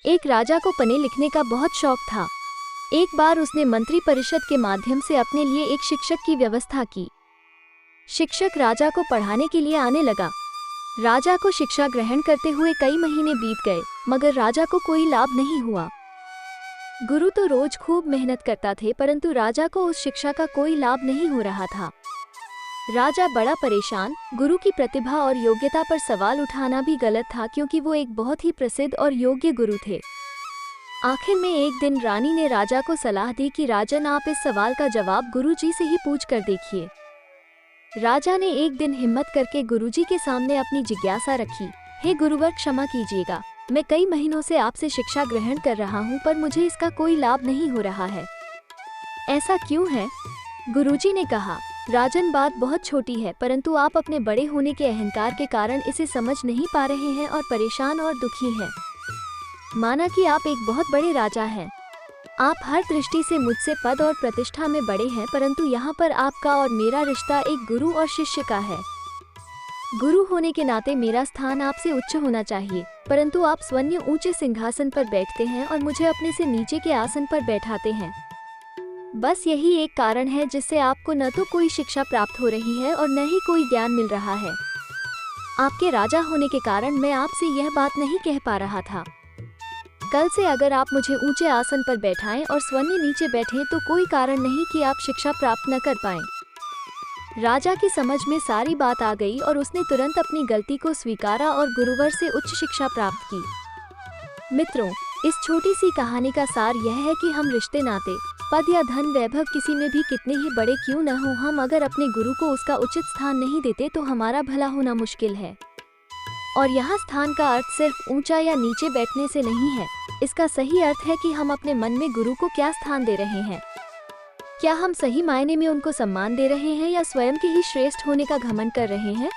एक राजा को पढ़ने लिखने का बहुत शौक था। एक बार उसने मंत्री परिषद के माध्यम से अपने लिए एक शिक्षक की व्यवस्था की। शिक्षक राजा को पढ़ाने के लिए आने लगा। राजा को शिक्षा ग्रहण करते हुए कई महीने बीत गए, मगर राजा को कोई लाभ नहीं हुआ। गुरु तो रोज खूब मेहनत करता थे, परंतु राजा को उस शिक्षा का कोई लाभ नहीं हो रहा था। राजा बड़ा परेशान। गुरु की प्रतिभा और योग्यता पर सवाल उठाना भी गलत था, क्योंकि वो एक बहुत ही प्रसिद्ध और योग्य गुरु थे। आखिर में एक दिन रानी ने राजा को सलाह दी कि राजन, आप इस सवाल का जवाब गुरुजी से ही पूछ कर देखिए। राजा ने एक दिन हिम्मत करके गुरुजी के सामने अपनी जिज्ञासा रखी। हे गुरुवर, क्षमा कीजिएगा, मैं कई महीनों से आपसे शिक्षा ग्रहण कर रहा हूँ, पर मुझे इसका कोई लाभ नहीं हो रहा है। ऐसा क्यों है? गुरुजी ने कहा, राजन, बात बहुत छोटी है, परंतु आप अपने बड़े होने के अहंकार के कारण इसे समझ नहीं पा रहे हैं और परेशान और दुखी हैं। माना कि आप एक बहुत बड़े राजा हैं। आप हर दृष्टि से मुझसे पद और प्रतिष्ठा में बड़े हैं, परंतु यहाँ पर आपका और मेरा रिश्ता एक गुरु और शिष्य का है। गुरु होने के नाते मेरा स्थान आपसे उच्च होना चाहिए, परंतु आप स्वयं ऊंचे सिंहासन पर बैठते हैं और मुझे अपने से नीचे के आसन पर बैठाते हैं। बस यही एक कारण है जिससे आपको न तो कोई शिक्षा प्राप्त हो रही है और न ही कोई ज्ञान मिल रहा है। आपके राजा होने के कारण मैं आपसे यह बात नहीं कह पा रहा था। कल से अगर आप मुझे ऊंचे आसन पर बैठाएं और स्वयं नीचे बैठें तो कोई कारण नहीं कि आप शिक्षा प्राप्त न कर पाएं। राजा की समझ में सारी बात आ गई और उसने तुरंत अपनी गलती को स्वीकारा और गुरुवर से उच्च शिक्षा प्राप्त की। मित्रों, इस छोटी सी कहानी का सार यह है कि हम रिश्ते, नाते, पद या धन वैभव किसी में भी कितने ही बड़े क्यों न हो, हम अगर अपने गुरु को उसका उचित स्थान नहीं देते तो हमारा भला होना मुश्किल है। और यहाँ स्थान का अर्थ सिर्फ ऊंचा या नीचे बैठने से नहीं है। इसका सही अर्थ है कि हम अपने मन में गुरु को क्या स्थान दे रहे हैं। क्या हम सही मायने में उनको सम्मान दे रहे हैं या स्वयं के ही श्रेष्ठ होने का घमंड कर रहे हैं?